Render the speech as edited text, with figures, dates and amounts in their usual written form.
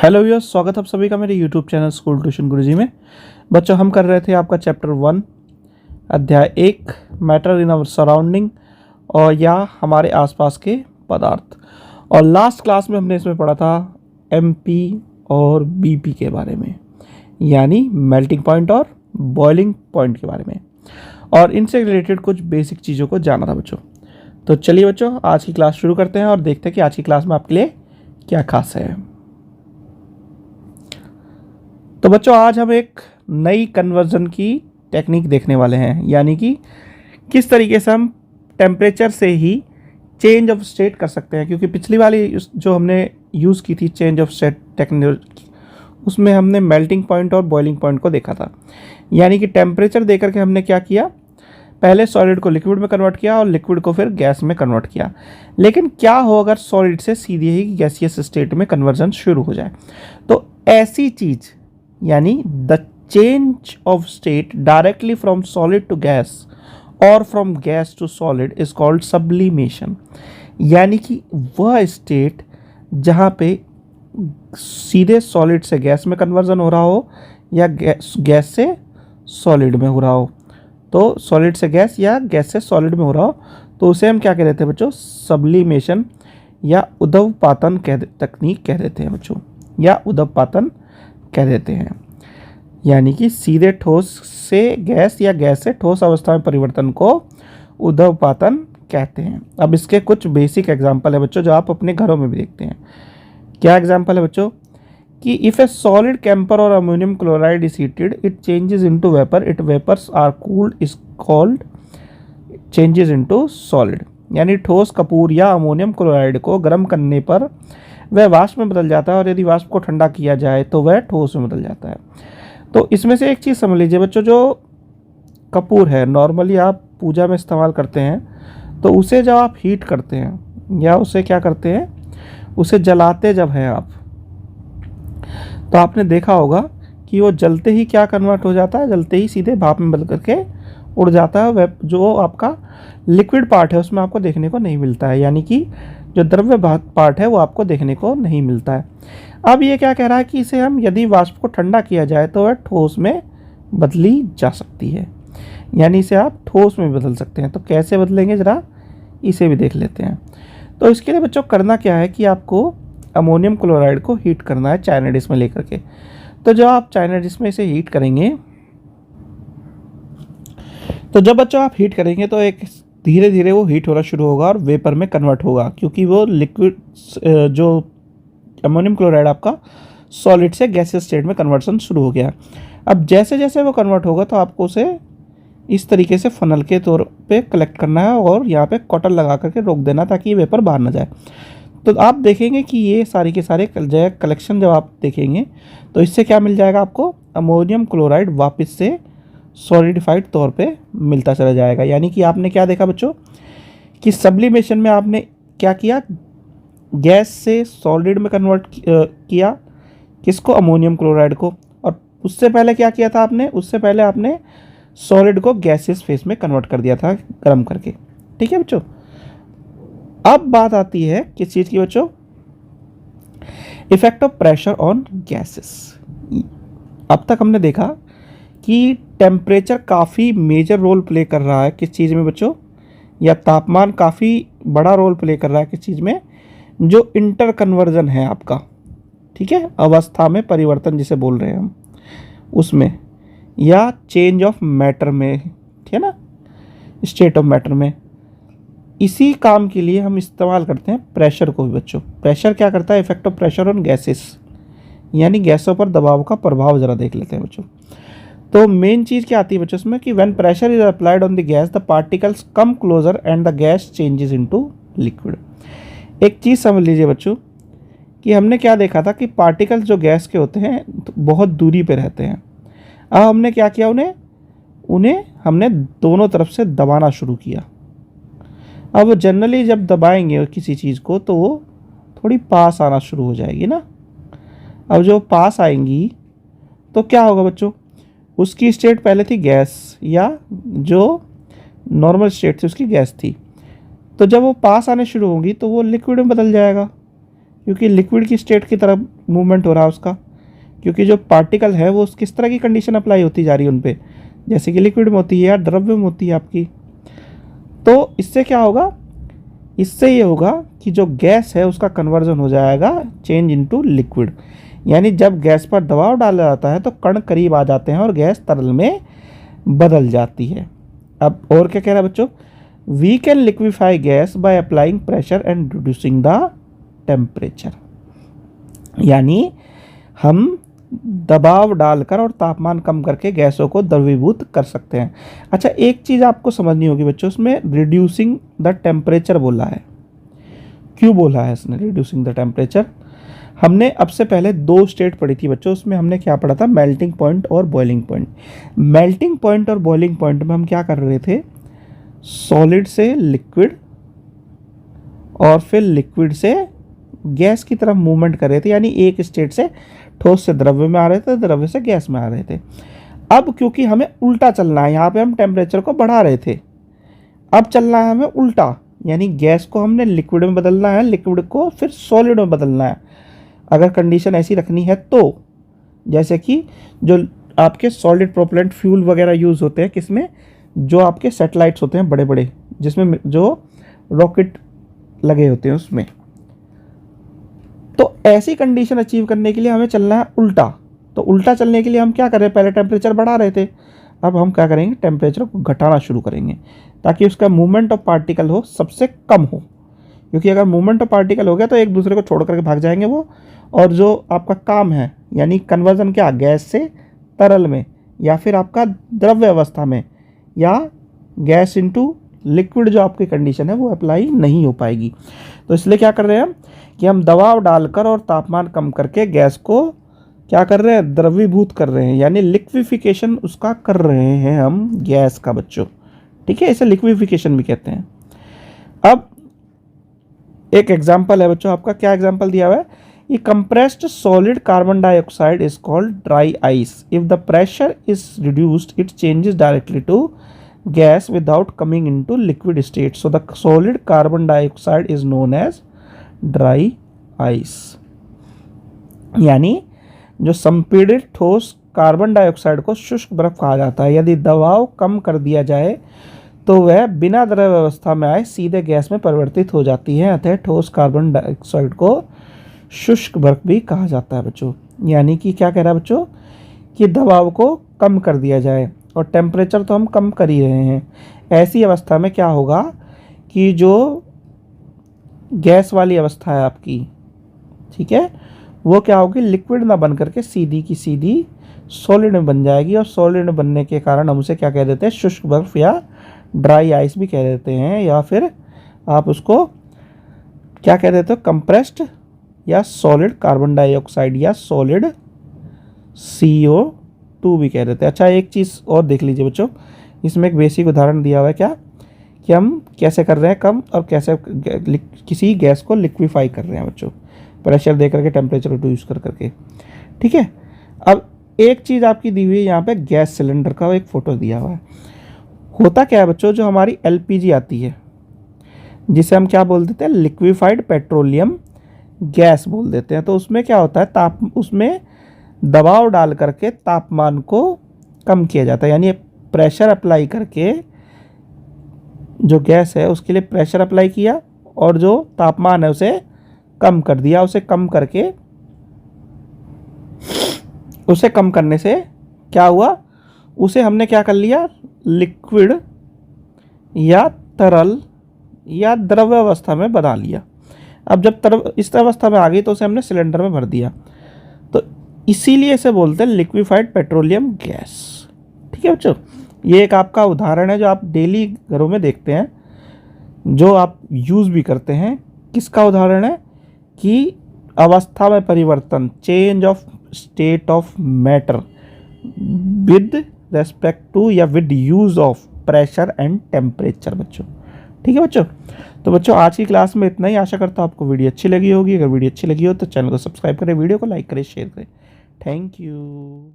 Hello viewers, स्वागत है आप सभी का मेरे यूट्यूब चैनल स्कूल ट्यूशन गुरुजी में। बच्चों, हम कर रहे थे आपका चैप्टर 1 अध्याय 1 मैटर इन आवर सराउंडिंग और या हमारे आसपास के पदार्थ। और लास्ट क्लास में हमने इसमें पढ़ा था एमपी और बीपी के बारे में, यानी मेल्टिंग पॉइंट और बॉइलिंग पॉइंट के बारे में, और इनसे रिलेटेड कुछ बेसिक चीज़ों को जाना था बच्चों। तो चलिए बच्चों, आज की क्लास शुरू करते हैं और देखते हैं कि आज की क्लास में आपके लिए क्या खास है। तो बच्चों, आज हम एक नई कन्वर्जन की टेक्निक देखने वाले हैं, यानी कि किस तरीके से हम टेम्परेचर से ही चेंज ऑफ स्टेट कर सकते हैं। क्योंकि पिछली वाली जो हमने यूज़ की थी चेंज ऑफ स्टेट टेक्निक, उसमें हमने मेल्टिंग पॉइंट और बॉइलिंग पॉइंट को देखा था। यानी कि टेम्परेचर देकर के हमने क्या किया, पहले सॉलिड को लिक्विड में कन्वर्ट किया और लिक्विड को फिर गैस में कन्वर्ट किया। लेकिन क्या हो अगर सॉलिड से सीधे ही गैसियस स्टेट में कन्वर्जन शुरू हो जाए? तो ऐसी चीज़, यानी the change of state directly from solid to gas और from gas to solid is called sublimation. यानी कि वह स्टेट जहाँ पे सीधे सॉलिड से गैस में कन्वर्जन हो रहा हो या गैस से सॉलिड में हो रहा हो, तो सॉलिड से गैस या गैस से सॉलिड में हो रहा हो, तो उसे हम क्या कह देते हैं बच्चों? सब्लिमेशन या उद्दवपातन तकनीक कह देते हैं बच्चों, या उद्दवपातन कह देते हैं। यानी कि सीधे ठोस से गैस या गैस से ठोस अवस्था में परिवर्तन को उद्दवपातन कहते हैं। अब इसके कुछ बेसिक एग्जांपल है बच्चों, जो आप अपने घरों में भी देखते हैं। क्या एग्जांपल है बच्चों? कि इफ ए सॉलिड कैंपर और ammonium chloride is heated, it changes into vapour, it vapours are cooled, is called changes into solid. यानी ठोस कपूर या अमोनियम क्लोराइड को गर्म करने पर वह वाष्प में बदल जाता है, और यदि वाष्प को ठंडा किया जाए तो वह ठोस में बदल जाता है। तो इसमें से एक चीज़ समझ लीजिए बच्चों, जो कपूर है नॉर्मली आप पूजा में इस्तेमाल करते हैं, तो उसे जब आप हीट करते हैं या उसे क्या करते हैं, उसे जलाते जब हैं आप, तो आपने देखा होगा कि वो जलते ही क्या कन्वर्ट हो जाता है, जलते ही सीधे भाप में बदल करके उड़ जाता है। वह जो आपका लिक्विड पार्ट है उसमें आपको देखने को नहीं मिलता है, यानी कि जो द्रव्य पार्ट है वो आपको देखने को नहीं मिलता है। अब ये क्या कह रहा है कि इसे हम यदि वाष्प को ठंडा किया जाए तो वह ठोस में बदली जा सकती है, यानी इसे आप ठोस में बदल सकते हैं। तो कैसे बदलेंगे, ज़रा इसे भी देख लेते हैं। तो इसके लिए बच्चों करना क्या है कि आपको अमोनियम क्लोराइड को हीट करना है चाइना डिश में लेकर के। तो जब आप चाइना डिश में इसे हीट करेंगे, तो जब बच्चों आप हीट करेंगे तो एक धीरे धीरे वो हीट होना शुरू होगा और वेपर में कन्वर्ट होगा, क्योंकि वो लिक्विड जो अमोनियम क्लोराइड आपका सॉलिड से गैसियस स्टेट में कन्वर्सन शुरू हो गया। अब जैसे जैसे वो कन्वर्ट होगा तो आपको उसे इस तरीके से फनल के तौर पे कलेक्ट करना है और यहाँ पे कॉटन लगा करके रोक देना, ताकि ये वेपर बाहर ना जाए। तो आप देखेंगे कि ये सारी के सारे कलेक्शन जब आप देखेंगे तो इससे क्या मिल जाएगा आपको, अमोनियम क्लोराइड वापस से सॉलिडिफाइड तौर पे मिलता चला जाएगा। यानी कि आपने क्या देखा बच्चों कि सब्लिमेशन में आपने क्या किया, गैस से सॉलिड में कन्वर्ट किया, किसको, अमोनियम क्लोराइड को। और उससे पहले क्या किया था आपने, उससे पहले आपने सॉलिड को गैसियस फेस में कन्वर्ट कर दिया था गर्म करके। ठीक है बच्चों। अब बात आती है किस चीज़ की बच्चों, effect of pressure on gases. अब तक हमने देखा कि टेम्परेचर काफ़ी मेजर रोल प्ले कर रहा है किस चीज़ में बच्चों, या तापमान काफ़ी बड़ा रोल प्ले कर रहा है किस चीज़ में, जो इंटर कन्वर्जन है आपका, ठीक है, अवस्था में परिवर्तन जिसे बोल रहे हैं हम, उसमें, या चेंज ऑफ मैटर में, ठीक है ना, स्टेट ऑफ मैटर में। इसी काम के लिए हम इस्तेमाल करते हैं प्रेशर को भी बच्चों। प्रेशर क्या करता है, effect of pressure on gases, यानी गैसों पर दबाव का प्रभाव ज़रा देख लेते हैं बच्चों। तो मेन चीज़ क्या आती है बच्चों इसमें कि when pressure is applied on the gas the particles come closer and the gas changes into liquid. एक चीज़ समझ लीजिए बच्चों कि हमने क्या देखा था कि पार्टिकल्स जो गैस के होते हैं तो बहुत दूरी पे रहते हैं। अब हमने क्या किया, उन्हें हमने दोनों तरफ से दबाना शुरू किया। अब जनरली जब दबाएंगे किसी चीज़ को तो वो थोड़ी पास आना शुरू हो जाएगी ना। अब जो पास आएंगी तो क्या होगा बच्चों, उसकी स्टेट पहले थी गैस, या जो नॉर्मल स्टेट थी उसकी गैस थी। तो जब वो पास आने शुरू होंगी तो वो लिक्विड में बदल जाएगा, क्योंकि लिक्विड की स्टेट की तरफ मूवमेंट हो रहा है उसका, क्योंकि जो पार्टिकल है वो किस तरह की कंडीशन अप्लाई होती जा रही है उन पे, जैसे कि लिक्विड में होती है या द्रव्य में होती है आपकी। तो इससे क्या होगा, इससे ये होगा कि जो गैस है उसका कन्वर्जन हो जाएगा चेंज इनटू लिक्विड, यानी जब गैस पर दबाव डाला जाता है तो कण करीब आ जाते हैं और गैस तरल में बदल जाती है। अब और क्या कह रहा है बच्चों, we can liquefy gas by applying pressure and reducing the temperature, यानी हम दबाव डालकर और तापमान कम करके गैसों को द्रवीभूत कर सकते हैं। अच्छा, एक चीज़ आपको समझनी होगी बच्चों, उसमें रिड्यूसिंग द टेम्परेचर बोला है, क्यों बोला है इसने रिड्यूसिंग द टेम्परेचर। हमने अब से पहले 2 स्टेट पढ़ी थी बच्चों, उसमें हमने क्या पढ़ा था, मेल्टिंग पॉइंट और बॉइलिंग पॉइंट। मेल्टिंग पॉइंट और बॉइलिंग पॉइंट में हम क्या कर रहे थे, सॉलिड से लिक्विड और फिर लिक्विड से गैस की तरफ मूवमेंट कर रहे थे, यानी एक स्टेट से ठोस से द्रव्य में आ रहे थे, द्रव्य से गैस में आ रहे थे। अब क्योंकि हमें उल्टा चलना है, यहाँ पे हम टेम्परेचर को बढ़ा रहे थे, अब चलना है हमें उल्टा, यानी गैस को हमने लिक्विड में बदलना है, लिक्विड को फिर सॉलिड में बदलना है। अगर कंडीशन ऐसी रखनी है तो, जैसे कि जो आपके सॉलिड प्रोपेलेंट फ्यूल वगैरह यूज़ होते हैं किसमें, जो आपके सैटेलाइट्स होते हैं बड़े बड़े, जिसमें जो रॉकेट लगे होते हैं उसमें, तो ऐसी कंडीशन अचीव करने के लिए हमें चलना है उल्टा। तो उल्टा चलने के लिए हम क्या कर रहे हैं, पहले टेम्परेचर बढ़ा रहे थे, अब हम क्या करेंगे, टेम्परेचर को घटाना शुरू करेंगे ताकि उसका मूवमेंट ऑफ पार्टिकल हो सबसे कम हो, क्योंकि अगर मूवमेंट ऑफ पार्टिकल हो गया तो एक दूसरे को छोड़ करके भाग जाएंगे वो, और जो आपका काम है यानी कन्वर्जन क्या, गैस से तरल में या फिर आपका द्रव्य अवस्था में या गैस इनटू लिक्विड, जो आपकी कंडीशन है वो अप्लाई नहीं हो पाएगी। तो इसलिए क्या कर रहे हैं हम कि हम दबाव डालकर और तापमान कम करके गैस को क्या कर रहे हैं, द्रवीभूत कर रहे हैं, यानी लिक्विफिकेशन उसका कर रहे हैं हम गैस का बच्चों, ठीक है, इसे लिक्विफिकेशन भी कहते हैं। अब एक एग्जांपल है बच्चों आपका, क्या एग्जांपल दिया हुआ है, ये compressed solid carbon dioxide is called dry ice, if the pressure is reduced it changes directly to gas without coming into liquid state, so the solid carbon dioxide is known as dry ice, यानी जो संपीड़ित ठोस carbon dioxide को शुष्क बर्फ कहा जाता है। यदि दबाव कम कर दिया जाए तो वह बिना द्रव अवस्था में आए सीधे गैस में परिवर्तित हो जाती है, अतः ठोस कार्बन डाइऑक्साइड को शुष्क बर्फ भी कहा जाता है बच्चों। यानी कि क्या कह रहा है बच्चों कि दबाव को कम कर दिया जाए, और टेम्परेचर तो हम कम कर ही रहे हैं, ऐसी अवस्था में क्या होगा कि जो गैस वाली अवस्था है आपकी, ठीक है, वो क्या होगी, लिक्विड ना बन करके सीधी की सीधी सॉलिड में बन जाएगी, और सॉलिड में बनने के कारण हम उसे क्या कह देते हैं, शुष्क बर्फ या ड्राई आइस भी कह देते हैं, या फिर आप उसको क्या कह देते हो, कंप्रेस्ड या सॉलिड कार्बन डाइऑक्साइड या सॉलिड CO2 भी कह देते हैं। अच्छा, एक चीज़ और देख लीजिए बच्चों, इसमें एक बेसिक उदाहरण दिया हुआ है, क्या कि हम कैसे कर रहे हैं कम, और कैसे किसी गैस को लिक्विफाई कर रहे हैं बच्चों, प्रेशर दे करके, टेम्परेचर रिड्यूस कर करके, ठीक है। अब एक चीज़ आपकी दी हुई है यहाँ पे, गैस सिलेंडर का एक फ़ोटो दिया हुआ है। होता क्या है बच्चों, जो हमारी LPG आती है, जिसे हम क्या बोल देते हैं, लिक्विफाइड पेट्रोलियम गैस बोल देते हैं, तो उसमें क्या होता है, उसमें दबाव डाल करके तापमान को कम किया जाता है, यानी प्रेशर अप्लाई करके जो गैस है उसके लिए प्रेशर अप्लाई किया, और जो तापमान है उसे कम कर दिया। उसे कम करके, उसे कम करने से क्या हुआ, उसे हमने क्या कर लिया, लिक्विड या तरल या द्रव्य अवस्था में बना लिया। अब जब इस अवस्था में आ गई तो उसे हमने सिलेंडर में भर दिया, तो इसीलिए इसे बोलते हैं लिक्विफाइड पेट्रोलियम गैस, ठीक है बच्चों। ये एक आपका उदाहरण है जो आप डेली घरों में देखते हैं, जो आप यूज़ भी करते हैं। किसका उदाहरण है कि अवस्था में परिवर्तन, change of state of matter with respect to या with use of pressure and temperature बच्चों, ठीक है बच्चों। तो बच्चों आज की क्लास में इतना ही, आशा करता हूँ आपको वीडियो अच्छी लगी होगी। अगर वीडियो अच्छी लगी हो तो चैनल को सब्सक्राइब करें, वीडियो को लाइक करें, शेयर करें। Thank you.